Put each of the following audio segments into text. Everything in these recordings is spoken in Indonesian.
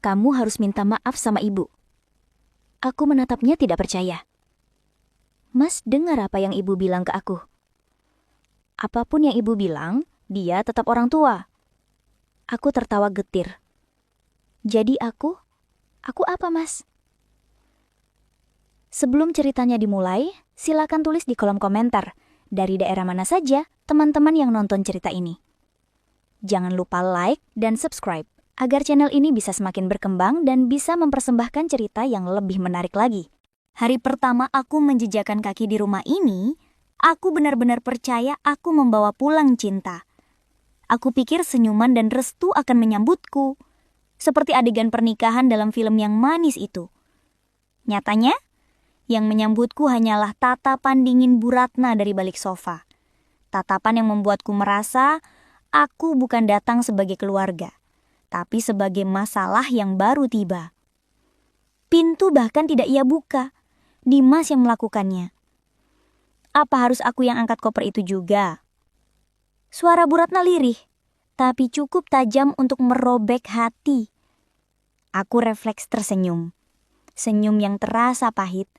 kamu harus minta maaf sama ibu. Aku menatapnya tidak percaya. Mas dengar apa yang ibu bilang ke aku? Apapun yang ibu bilang, dia tetap orang tua. Aku tertawa getir. Jadi aku apa mas? Sebelum ceritanya dimulai, silakan tulis di kolom komentar dari daerah mana saja teman-teman yang nonton cerita ini. Jangan lupa like dan subscribe agar channel ini bisa semakin berkembang dan bisa mempersembahkan cerita yang lebih menarik lagi. Hari pertama aku menjejakkan kaki di rumah ini, aku benar-benar percaya aku membawa pulang cinta. Aku pikir senyuman dan restu akan menyambutku, seperti adegan pernikahan dalam film yang manis itu. Nyatanya, yang menyambutku hanyalah tatapan dingin Bu Ratna dari balik sofa. Tatapan yang membuatku merasa aku bukan datang sebagai keluarga, tapi sebagai masalah yang baru tiba. Pintu bahkan tidak ia buka. Dimas yang melakukannya. Apa harus aku yang angkat koper itu juga? Suara Bu Ratna lirih, tapi cukup tajam untuk merobek hati. Aku refleks tersenyum. Senyum yang terasa pahit.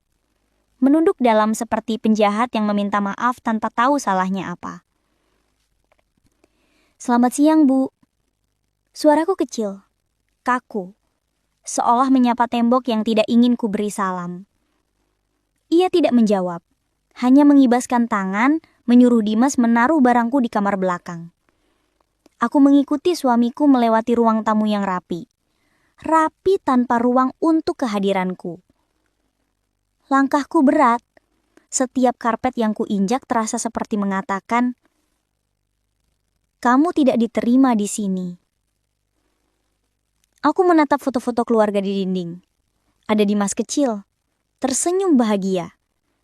Menunduk dalam seperti penjahat yang meminta maaf tanpa tahu salahnya apa. Selamat siang, Bu. Suaraku kecil, kaku, seolah menyapa tembok yang tidak ingin ku beri salam. Ia tidak menjawab, hanya mengibaskan tangan, menyuruh Dimas menaruh barangku di kamar belakang. Aku mengikuti suamiku melewati ruang tamu yang rapi. Rapi tanpa ruang untuk kehadiranku. Langkahku berat. Setiap karpet yang kuinjak terasa seperti mengatakan, "Kamu tidak diterima di sini." Aku menatap foto-foto keluarga di dinding. Ada Dimas kecil, tersenyum bahagia,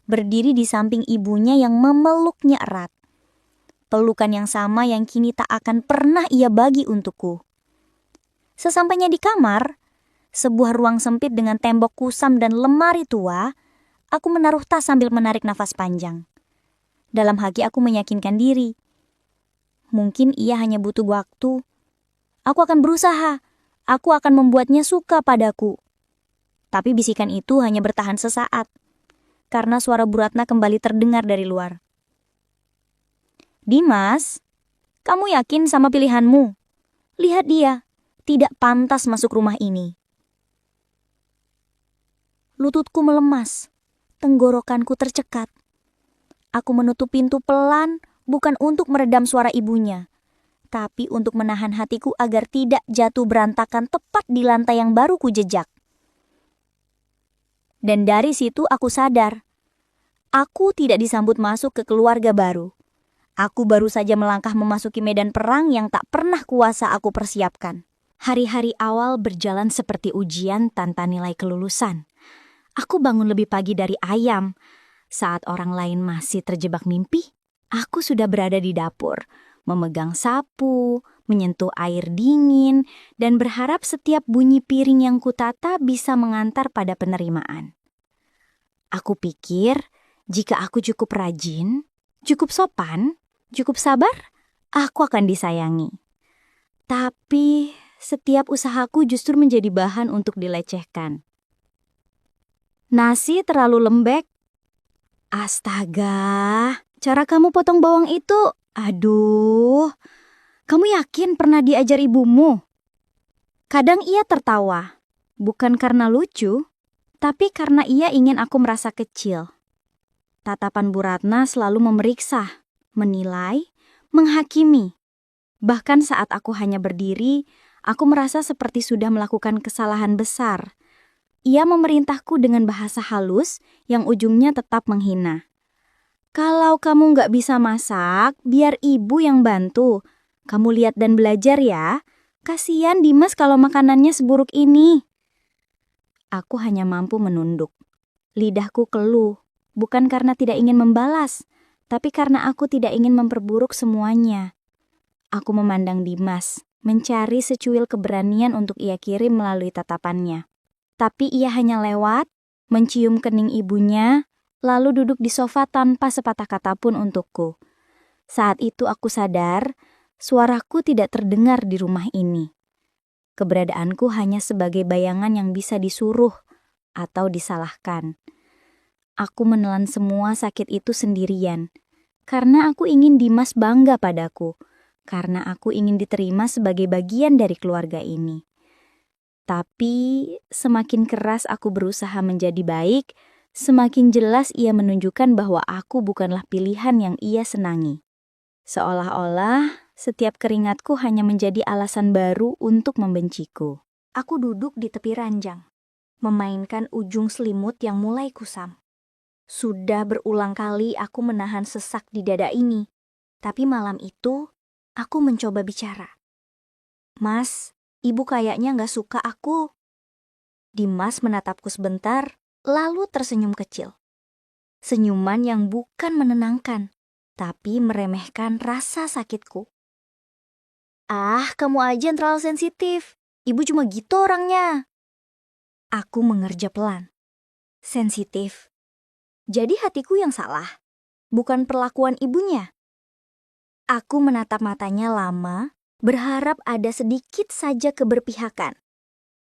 berdiri di samping ibunya yang memeluknya erat. Pelukan yang sama yang kini tak akan pernah ia bagi untukku. Sesampainya di kamar, sebuah ruang sempit dengan tembok kusam dan lemari tua, aku menaruh tas sambil menarik nafas panjang. Dalam hati aku meyakinkan diri. Mungkin ia hanya butuh waktu. Aku akan berusaha. Aku akan membuatnya suka padaku. Tapi bisikan itu hanya bertahan sesaat, karena suara Bu Ratna kembali terdengar dari luar. Dimas, kamu yakin sama pilihanmu? Lihat dia, tidak pantas masuk rumah ini. Lututku melemas, tenggorokanku tercekat. Aku menutup pintu pelan, bukan untuk meredam suara ibunya, tapi untuk menahan hatiku agar tidak jatuh berantakan tepat di lantai yang baru kujejak. Dan dari situ aku sadar, aku tidak disambut masuk ke keluarga baru. Aku baru saja melangkah memasuki medan perang yang tak pernah kuasa aku persiapkan. Hari-hari awal berjalan seperti ujian tanpa nilai kelulusan. Aku bangun lebih pagi dari ayam. Saat orang lain masih terjebak mimpi, aku sudah berada di dapur, memegang sapu, menyentuh air dingin, dan berharap setiap bunyi piring yang kutata bisa mengantar pada penerimaan. Aku pikir, jika aku cukup rajin, cukup sopan, cukup sabar, aku akan disayangi. Tapi setiap usahaku justru menjadi bahan untuk dilecehkan. Nasi terlalu lembek. Astaga, cara kamu potong bawang itu, aduh. Kamu yakin pernah diajar ibumu? Kadang ia tertawa, bukan karena lucu, tapi karena ia ingin aku merasa kecil. Tatapan Bu Ratna selalu memeriksa, menilai, menghakimi. Bahkan saat aku hanya berdiri, aku merasa seperti sudah melakukan kesalahan besar. Ia memerintahku dengan bahasa halus yang ujungnya tetap menghina. Kalau kamu nggak bisa masak, biar ibu yang bantu. Kamu lihat dan belajar ya. Kasian Dimas kalau makanannya seburuk ini. Aku hanya mampu menunduk. Lidahku keluh, bukan karena tidak ingin membalas, tapi karena aku tidak ingin memperburuk semuanya. Aku memandang Dimas, mencari secuil keberanian untuk ia kirim melalui tatapannya. Tapi ia hanya lewat, mencium kening ibunya, lalu duduk di sofa tanpa sepatah kata pun untukku. Saat itu aku sadar, suaraku tidak terdengar di rumah ini. Keberadaanku hanya sebagai bayangan yang bisa disuruh atau disalahkan. Aku menelan semua sakit itu sendirian, karena aku ingin Dimas bangga padaku, karena aku ingin diterima sebagai bagian dari keluarga ini. Tapi semakin keras aku berusaha menjadi baik, semakin jelas ia menunjukkan bahwa aku bukanlah pilihan yang ia senangi. Seolah-olah setiap keringatku hanya menjadi alasan baru untuk membenciku. Aku duduk di tepi ranjang, memainkan ujung selimut yang mulai kusam. Sudah berulang kali aku menahan sesak di dada ini, tapi malam itu aku mencoba bicara. Mas, ibu kayaknya gak suka aku. Dimas menatapku sebentar, lalu tersenyum kecil. Senyuman yang bukan menenangkan, tapi meremehkan rasa sakitku. Ah, kamu aja yang terlalu sensitif. Ibu cuma gitu orangnya. Aku mengerja pelan. Sensitif. Jadi hatiku yang salah, bukan perlakuan ibunya. Aku menatap matanya lama, berharap ada sedikit saja keberpihakan.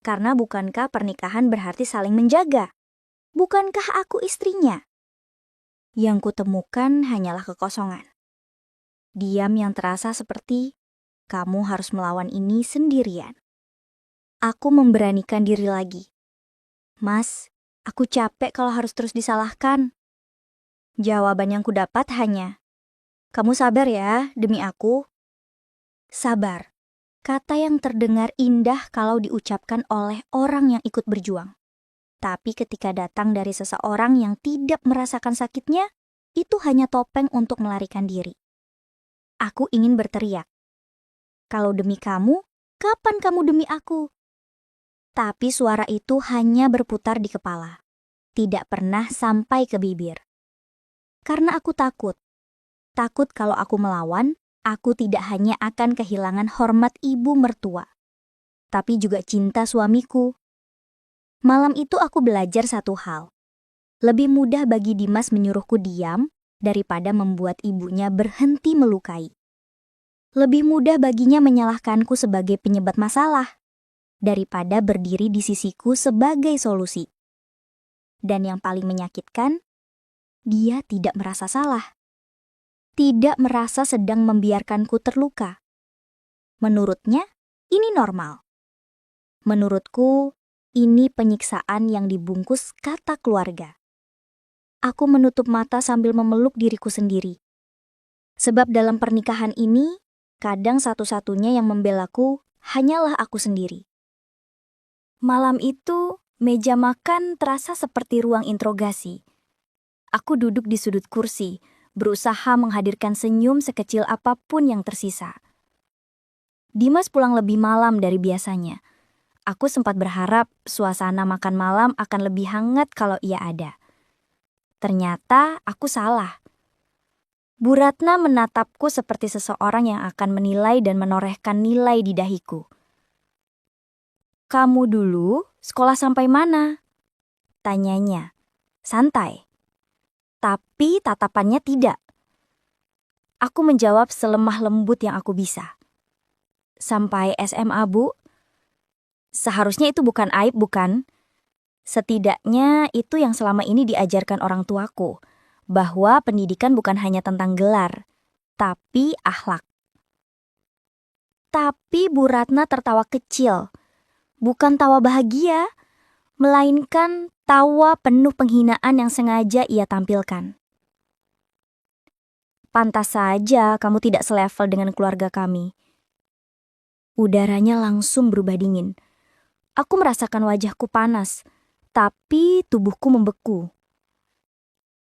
Karena bukankah pernikahan berarti saling menjaga? Bukankah aku istrinya? Yang kutemukan hanyalah kekosongan. Diam yang terasa seperti, kamu harus melawan ini sendirian. Aku memberanikan diri lagi. Mas, aku capek kalau harus terus disalahkan. Jawaban yang kudapat hanya, kamu sabar ya, demi aku. Sabar, kata yang terdengar indah kalau diucapkan oleh orang yang ikut berjuang. Tapi ketika datang dari seseorang yang tidak merasakan sakitnya, itu hanya topeng untuk melarikan diri. Aku ingin berteriak. Kalau demi kamu, kapan kamu demi aku? Tapi suara itu hanya berputar di kepala. Tidak pernah sampai ke bibir. Karena aku takut. Takut kalau aku melawan, aku tidak hanya akan kehilangan hormat ibu mertua, tapi juga cinta suamiku. Malam itu aku belajar satu hal. Lebih mudah bagi Dimas menyuruhku diam daripada membuat ibunya berhenti melukai. Lebih mudah baginya menyalahkanku sebagai penyebab masalah daripada berdiri di sisiku sebagai solusi. Dan yang paling menyakitkan, dia tidak merasa salah. Tidak merasa sedang membiarkanku terluka. Menurutnya, ini normal. Menurutku, ini penyiksaan yang dibungkus kata keluarga. Aku menutup mata sambil memeluk diriku sendiri. Sebab dalam pernikahan ini, kadang satu-satunya yang membelaku hanyalah aku sendiri. Malam itu, meja makan terasa seperti ruang interogasi. Aku duduk di sudut kursi, berusaha menghadirkan senyum sekecil apapun yang tersisa. Dimas pulang lebih malam dari biasanya. Aku sempat berharap suasana makan malam akan lebih hangat kalau ia ada. Ternyata aku salah. Bu Ratna menatapku seperti seseorang yang akan menilai dan menorehkan nilai di dahiku. Kamu dulu sekolah sampai mana? Tanyanya. Santai. Tapi tatapannya tidak. Aku menjawab selemah lembut yang aku bisa. Sampai SMA, Bu. Seharusnya itu bukan aib, bukan? Setidaknya itu yang selama ini diajarkan orang tuaku, bahwa pendidikan bukan hanya tentang gelar, tapi akhlak. Tapi Bu Ratna tertawa kecil, bukan tawa bahagia, melainkan tawa penuh penghinaan yang sengaja ia tampilkan. Pantas saja kamu tidak selevel dengan keluarga kami. Udaranya langsung berubah dingin. Aku merasakan wajahku panas, tapi tubuhku membeku.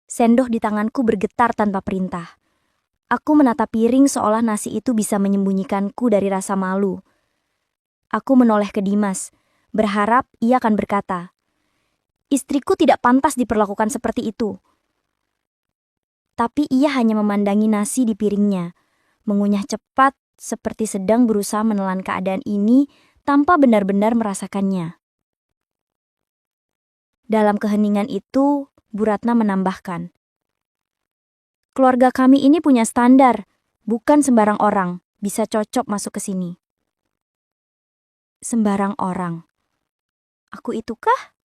Sendok di tanganku bergetar tanpa perintah. Aku menatap piring seolah nasi itu bisa menyembunyikanku dari rasa malu. Aku menoleh ke Dimas, berharap ia akan berkata, istriku tidak pantas diperlakukan seperti itu. Tapi ia hanya memandangi nasi di piringnya, mengunyah cepat seperti sedang berusaha menelan keadaan ini tanpa benar-benar merasakannya. Dalam keheningan itu, Bu Ratna menambahkan, keluarga kami ini punya standar, bukan sembarang orang bisa cocok masuk ke sini. sembarang orang. Aku itukah?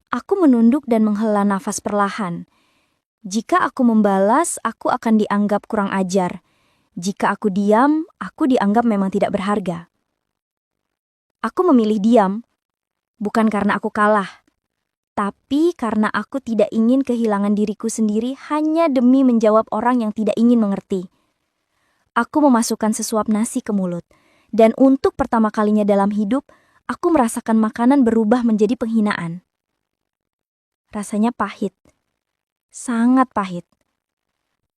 Aku menunduk dan menghela nafas perlahan. Jika aku membalas, aku akan dianggap kurang ajar. Jika aku diam, aku dianggap memang tidak berharga. Aku memilih diam, bukan karena aku kalah, tapi karena aku tidak ingin kehilangan diriku sendiri hanya demi menjawab orang yang tidak ingin mengerti. Aku memasukkan sesuap nasi ke mulut, dan untuk pertama kalinya dalam hidup, aku merasakan makanan berubah menjadi penghinaan. Rasanya pahit. Sangat pahit.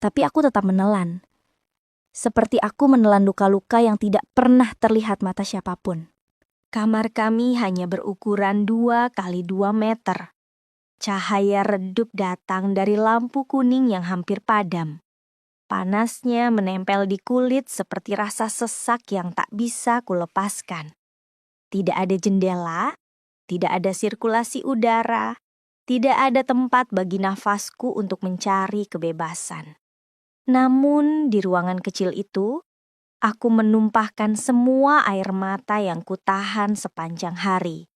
Tapi aku tetap menelan. Seperti aku menelan luka-luka yang tidak pernah terlihat mata siapapun. Kamar kami hanya berukuran 2 kali 2 meter. Cahaya redup datang dari lampu kuning yang hampir padam. Panasnya menempel di kulit seperti rasa sesak yang tak bisa kulepaskan. Tidak ada jendela, tidak ada sirkulasi udara, tidak ada tempat bagi nafasku untuk mencari kebebasan. Namun di ruangan kecil itu, aku menumpahkan semua air mata yang kutahan sepanjang hari.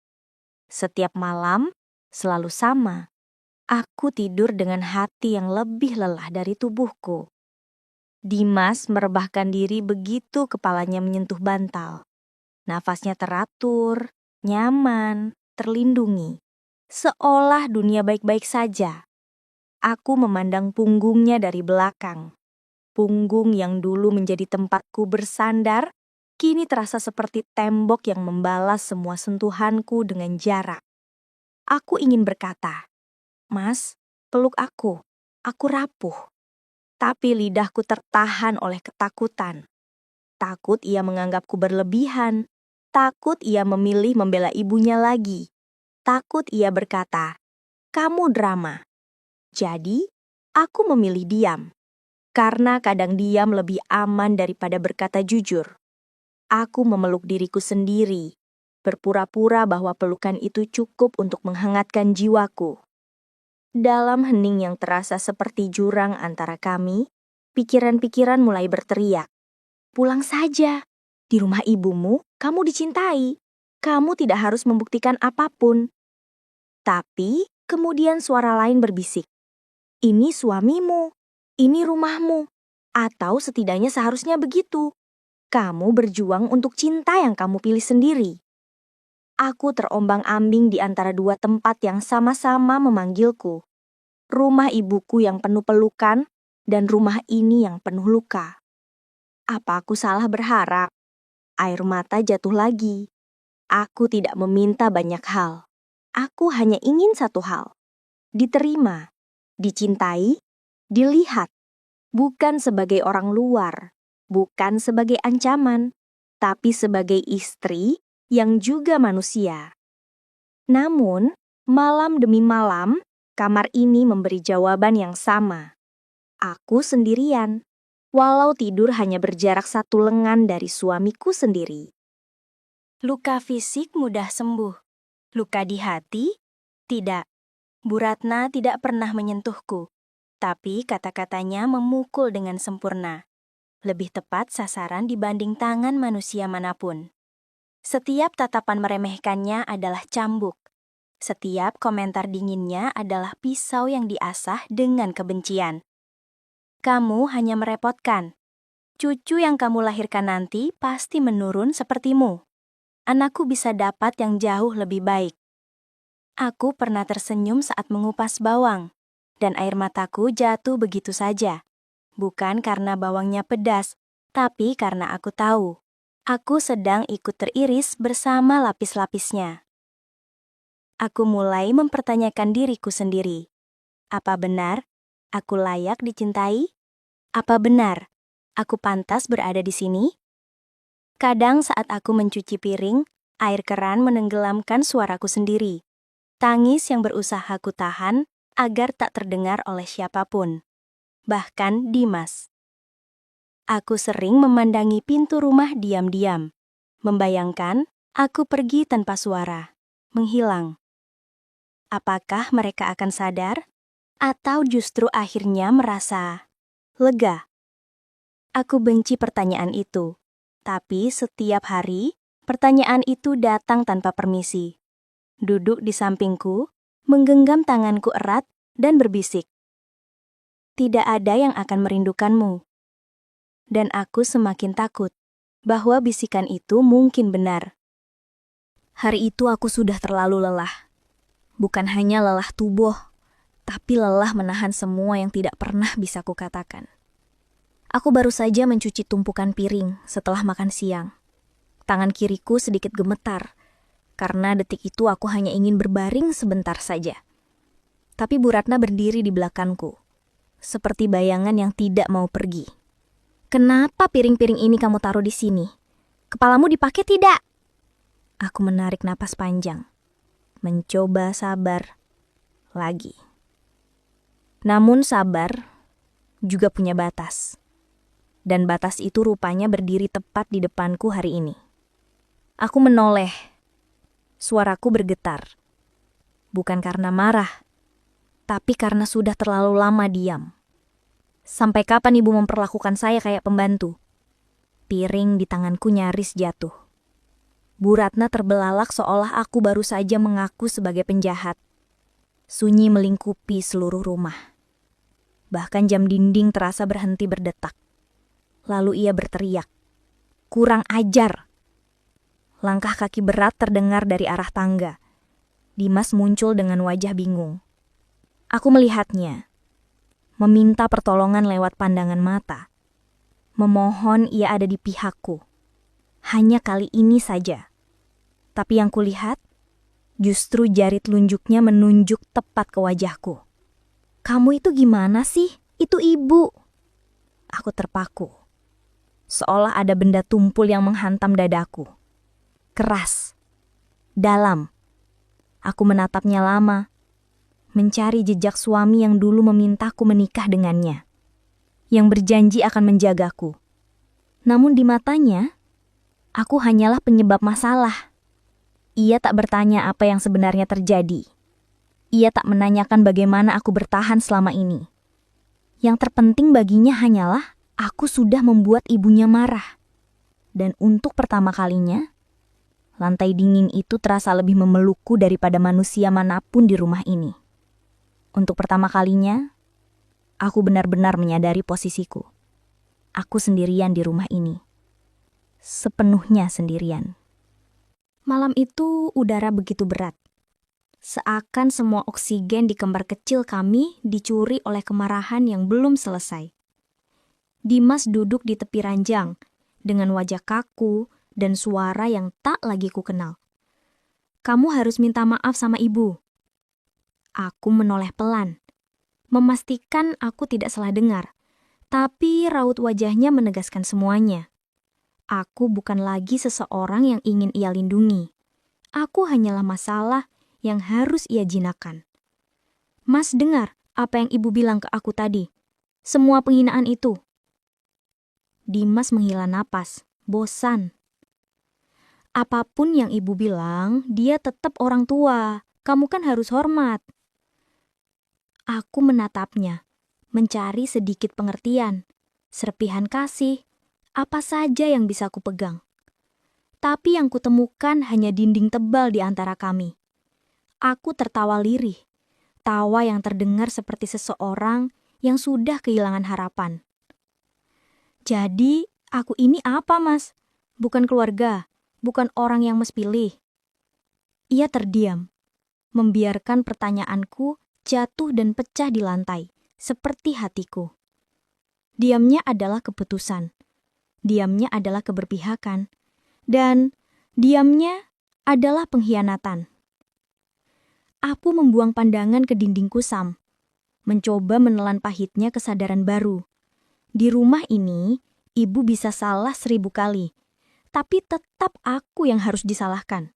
Setiap malam selalu sama. Aku tidur dengan hati yang lebih lelah dari tubuhku. Dimas merebahkan diri begitu kepalanya menyentuh bantal. Nafasnya teratur, nyaman, terlindungi. Seolah dunia baik-baik saja. Aku memandang punggungnya dari belakang. Punggung yang dulu menjadi tempatku bersandar, kini terasa seperti tembok yang membalas semua sentuhanku dengan jarak. Aku ingin berkata, "Mas, peluk aku rapuh." Tapi lidahku tertahan oleh ketakutan. Takut ia menganggapku berlebihan. Takut ia memilih membela ibunya lagi. Takut ia berkata, "Kamu drama." Jadi, aku memilih diam. Karena kadang diam lebih aman daripada berkata jujur. Aku memeluk diriku sendiri, berpura-pura bahwa pelukan itu cukup untuk menghangatkan jiwaku. Dalam hening yang terasa seperti jurang antara kami, pikiran-pikiran mulai berteriak. "Pulang saja. Di rumah ibumu, kamu dicintai. Kamu tidak harus membuktikan apapun." Tapi kemudian suara lain berbisik. "Ini suamimu. Ini rumahmu. Atau setidaknya seharusnya begitu. Kamu berjuang untuk cinta yang kamu pilih sendiri." Aku terombang-ambing di antara 2 tempat yang sama-sama memanggilku. Rumah ibuku yang penuh pelukan dan rumah ini yang penuh luka. Apa aku salah berharap? Air mata jatuh lagi. Aku tidak meminta banyak hal. Aku hanya ingin satu hal. Diterima, dicintai, dilihat. Bukan sebagai orang luar, bukan sebagai ancaman, tapi sebagai istri yang juga manusia. Namun, malam demi malam, kamar ini memberi jawaban yang sama. Aku sendirian, walau tidur hanya berjarak 1 lengan dari suamiku sendiri. Luka fisik mudah sembuh. Luka di hati? Tidak. Bu Ratna tidak pernah menyentuhku. Tapi kata-katanya memukul dengan sempurna. Lebih tepat sasaran dibanding tangan manusia manapun. Setiap tatapan meremehkannya adalah cambuk. Setiap komentar dinginnya adalah pisau yang diasah dengan kebencian. "Kamu hanya merepotkan. Cucu yang kamu lahirkan nanti pasti menurun sepertimu. Anakku bisa dapat yang jauh lebih baik." Aku pernah tersenyum saat mengupas bawang, dan air mataku jatuh begitu saja. Bukan karena bawangnya pedas, tapi karena aku tahu. Aku sedang ikut teriris bersama lapis-lapisnya. Aku mulai mempertanyakan diriku sendiri. Apa benar aku layak dicintai? Apa benar aku pantas berada di sini? Kadang saat aku mencuci piring, air keran menenggelamkan suaraku sendiri. Tangis yang berusaha ku tahan agar tak terdengar oleh siapapun. Bahkan Dimas. Aku sering memandangi pintu rumah diam-diam. Membayangkan aku pergi tanpa suara, menghilang. Apakah mereka akan sadar? Atau justru akhirnya merasa lega? Aku benci pertanyaan itu. Tapi setiap hari, Pertanyaan itu datang tanpa permisi. Duduk di sampingku, menggenggam tanganku erat dan berbisik. Tidak ada yang akan merindukanmu. Dan aku semakin takut bahwa bisikan itu mungkin benar. Hari itu aku sudah terlalu lelah. Bukan hanya lelah tubuh, tapi lelah menahan semua yang tidak pernah bisa kukatakan. Aku baru saja mencuci tumpukan piring setelah makan siang. Tangan kiriku sedikit gemetar, karena detik itu aku hanya ingin berbaring sebentar saja. Tapi Bu Ratna berdiri di belakangku, seperti bayangan yang tidak mau pergi. Kenapa piring-piring ini kamu taruh di sini? Kepalamu dipakai tidak? Aku menarik napas panjang, mencoba sabar lagi. Namun sabar juga punya batas. Dan batas itu rupanya berdiri tepat di depanku hari ini. Aku menoleh. Suaraku bergetar. Bukan karena marah, tapi karena sudah terlalu lama diam. Sampai kapan ibu memperlakukan saya kayak pembantu? Piring di tanganku nyaris jatuh. Bu Ratna terbelalak seolah aku baru saja mengaku sebagai penjahat. Sunyi melingkupi seluruh rumah. Bahkan jam dinding terasa berhenti berdetak. Lalu ia berteriak, "Kurang ajar!" Langkah kaki berat terdengar dari arah tangga. Dimas muncul dengan wajah bingung. Aku melihatnya. Meminta pertolongan lewat pandangan mata. Memohon ia ada di pihakku. Hanya kali ini saja. Tapi yang kulihat, justru jari telunjuknya menunjuk tepat ke wajahku. "Kamu itu gimana sih? Itu ibu." Aku terpaku. Seolah ada benda tumpul yang menghantam dadaku. Keras. Dalam. Aku menatapnya lama. Mencari jejak suami yang dulu memintaku menikah dengannya. Yang berjanji akan menjagaku. Namun di matanya, aku hanyalah penyebab masalah. Ia tak bertanya apa yang sebenarnya terjadi. Ia tak menanyakan bagaimana aku bertahan selama ini. Yang terpenting baginya hanyalah aku sudah membuat ibunya marah. Dan untuk pertama kalinya, lantai dingin itu terasa lebih memelukku daripada manusia manapun di rumah ini. Untuk pertama kalinya, aku benar-benar menyadari posisiku. Aku sendirian di rumah ini. Sepenuhnya sendirian. Malam itu udara begitu berat. Seakan semua oksigen di kembar kecil kami dicuri oleh kemarahan yang belum selesai. Dimas duduk di tepi ranjang dengan wajah kaku dan suara yang tak lagi kukenal. "Kamu harus minta maaf sama ibu." Aku menoleh pelan, memastikan aku tidak salah dengar, tapi raut wajahnya menegaskan semuanya. Aku bukan lagi seseorang yang ingin ia lindungi. Aku hanyalah masalah yang harus ia jinakkan. "Mas dengar apa yang ibu bilang ke aku tadi? Semua penghinaan itu." Dimas menghela napas, bosan. "Apapun yang ibu bilang, dia tetap orang tua. Kamu kan harus hormat." Aku menatapnya, mencari sedikit pengertian, serpihan kasih, apa saja yang bisa kupegang. Tapi yang kutemukan hanya dinding tebal di antara kami. Aku tertawa lirih, tawa yang terdengar seperti seseorang yang sudah kehilangan harapan. "Jadi, aku ini apa, Mas? Bukan keluarga, bukan orang yang Mas pilih." Ia terdiam, membiarkan pertanyaanku jatuh dan pecah di lantai, seperti hatiku. Diamnya adalah keputusan, diamnya adalah keberpihakan, dan diamnya adalah pengkhianatan. Aku membuang pandangan ke dinding kusam, mencoba menelan pahitnya kesadaran baru. Di rumah ini, ibu bisa salah 1000 kali, tapi tetap aku yang harus disalahkan.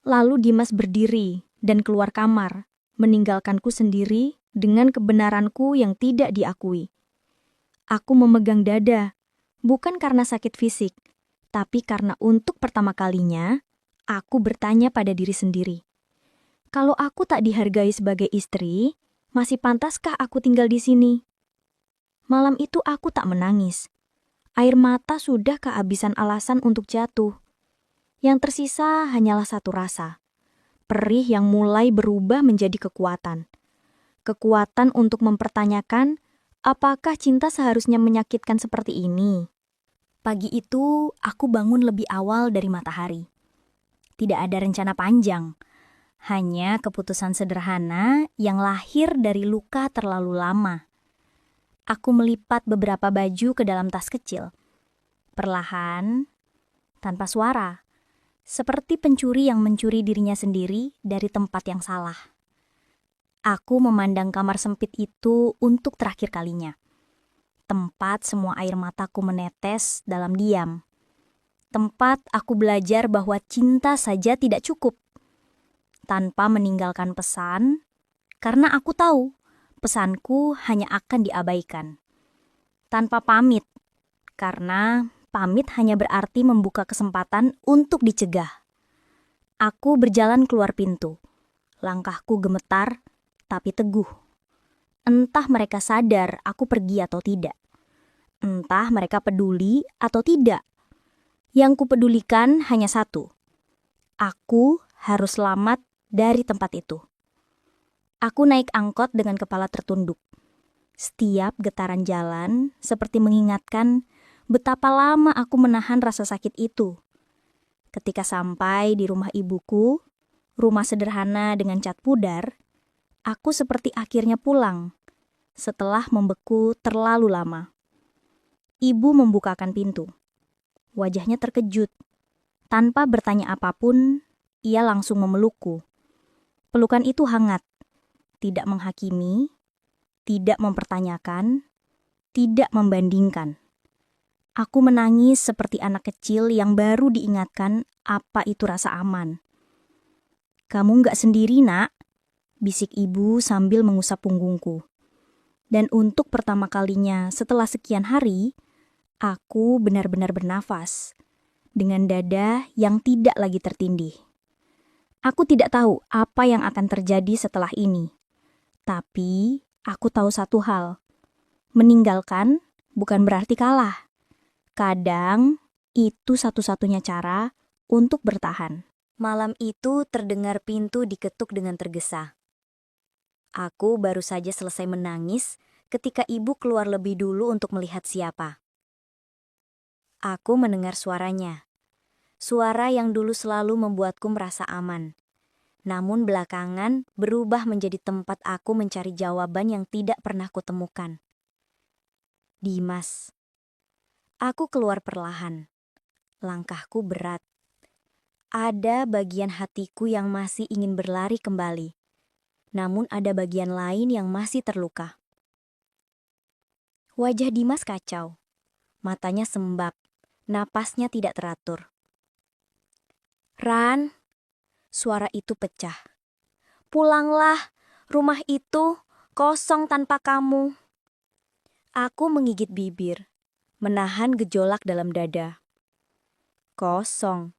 Lalu Dimas berdiri dan keluar kamar, meninggalkanku sendiri dengan kebenaranku yang tidak diakui. Aku memegang dada, bukan karena sakit fisik, tapi karena untuk pertama kalinya, aku bertanya pada diri sendiri. Kalau aku tak dihargai sebagai istri, masih pantaskah aku tinggal di sini? Malam itu aku tak menangis. Air mata sudah kehabisan alasan untuk jatuh. Yang tersisa hanyalah satu rasa. Perih yang mulai berubah menjadi kekuatan. Kekuatan untuk mempertanyakan apakah cinta seharusnya menyakitkan seperti ini. Pagi itu aku bangun lebih awal dari matahari. Tidak ada rencana panjang. Hanya keputusan sederhana yang lahir dari luka terlalu lama. Aku melipat beberapa baju ke dalam tas kecil. Perlahan, tanpa suara. Seperti pencuri yang mencuri dirinya sendiri dari tempat yang salah. Aku memandang kamar sempit itu untuk terakhir kalinya. Tempat semua air mataku menetes dalam diam. Tempat aku belajar bahwa cinta saja tidak cukup. Tanpa meninggalkan pesan, karena aku tahu pesanku hanya akan diabaikan. Tanpa pamit, karena pamit hanya berarti membuka kesempatan untuk dicegah. Aku berjalan keluar pintu. Langkahku gemetar, tapi teguh. Entah mereka sadar aku pergi atau tidak. Entah mereka peduli atau tidak. Yang kupedulikan hanya satu. Aku harus selamat dari tempat itu. Aku naik angkot dengan kepala tertunduk. Setiap getaran jalan seperti mengingatkan betapa lama aku menahan rasa sakit itu. Ketika sampai di rumah ibuku, rumah sederhana dengan cat pudar, aku seperti akhirnya pulang setelah membeku terlalu lama. Ibu membukakan pintu. Wajahnya terkejut. Tanpa bertanya apapun, ia langsung memelukku. Pelukan itu hangat, tidak menghakimi, tidak mempertanyakan, tidak membandingkan. Aku menangis seperti anak kecil yang baru diingatkan apa itu rasa aman. "Kamu nggak sendiri, Nak," bisik ibu sambil mengusap punggungku. Dan untuk pertama kalinya setelah sekian hari, aku benar-benar bernafas, dengan dada yang tidak lagi tertindih. Aku tidak tahu apa yang akan terjadi setelah ini. Tapi aku tahu satu hal. Meninggalkan bukan berarti kalah. Kadang itu satu-satunya cara untuk bertahan. Malam itu terdengar pintu diketuk dengan tergesa. Aku baru saja selesai menangis ketika ibu keluar lebih dulu untuk melihat siapa. Aku mendengar suaranya. Suara yang dulu selalu membuatku merasa aman. Namun belakangan berubah menjadi tempat aku mencari jawaban yang tidak pernah kutemukan. "Dimas." Aku keluar perlahan. Langkahku berat. Ada bagian hatiku yang masih ingin berlari kembali. Namun ada bagian lain yang masih terluka. Wajah Dimas kacau. Matanya sembab. Napasnya tidak teratur. "Ran," suara itu pecah. "Pulanglah, rumah itu kosong tanpa kamu." Aku menggigit bibir, menahan gejolak dalam dada. Kosong.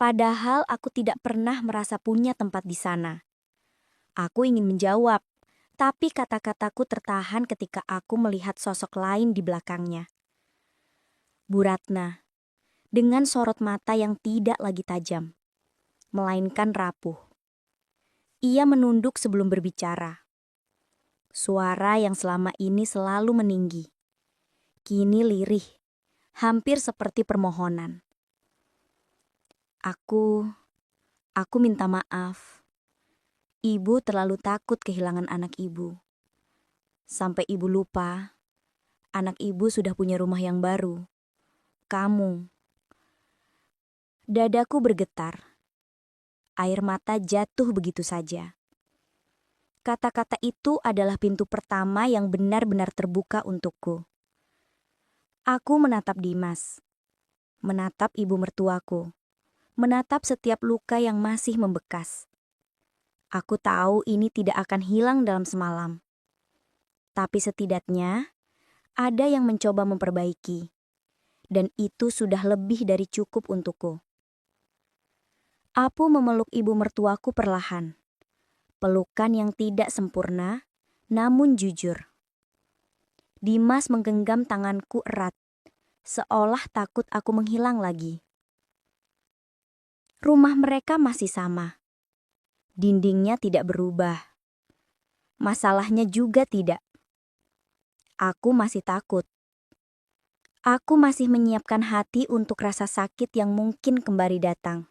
Padahal aku tidak pernah merasa punya tempat di sana. Aku ingin menjawab, tapi kata-kataku tertahan ketika aku melihat sosok lain di belakangnya. Bu Ratna, dengan sorot mata yang tidak lagi tajam, melainkan rapuh. Ia menunduk sebelum berbicara. Suara yang selama ini selalu meninggi, kini lirih, hampir seperti permohonan. Aku minta maaf. Ibu terlalu takut kehilangan anak ibu. Sampai ibu lupa, anak ibu sudah punya rumah yang baru. Kamu." Dadaku bergetar. Air mata jatuh begitu saja. Kata-kata itu adalah pintu pertama yang benar-benar terbuka untukku. Aku menatap Dimas, menatap ibu mertuaku, menatap setiap luka yang masih membekas. Aku tahu ini tidak akan hilang dalam semalam. Tapi setidaknya ada yang mencoba memperbaiki. Dan itu sudah lebih dari cukup untukku. Aku memeluk ibu mertuaku perlahan. Pelukan yang tidak sempurna, namun jujur. Dimas menggenggam tanganku erat, seolah takut aku menghilang lagi. Rumah mereka masih sama. Dindingnya tidak berubah. Masalahnya juga tidak. Aku masih takut. Aku masih menyiapkan hati untuk rasa sakit yang mungkin kembali datang.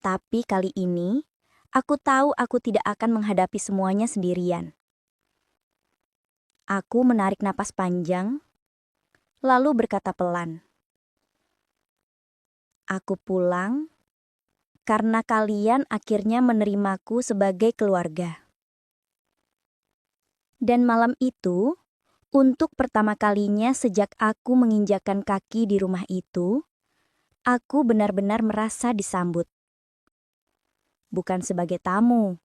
Tapi kali ini, aku tahu aku tidak akan menghadapi semuanya sendirian. Aku menarik napas panjang, lalu berkata pelan. Aku pulang karena kalian akhirnya menerimaku sebagai keluarga. Dan malam itu, untuk pertama kalinya sejak aku menginjakkan kaki di rumah itu, aku benar-benar merasa disambut. Bukan sebagai tamu,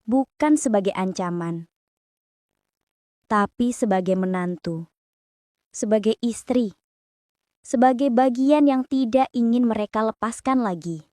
bukan sebagai ancaman, tapi sebagai menantu, sebagai istri, sebagai bagian yang tidak ingin mereka lepaskan lagi.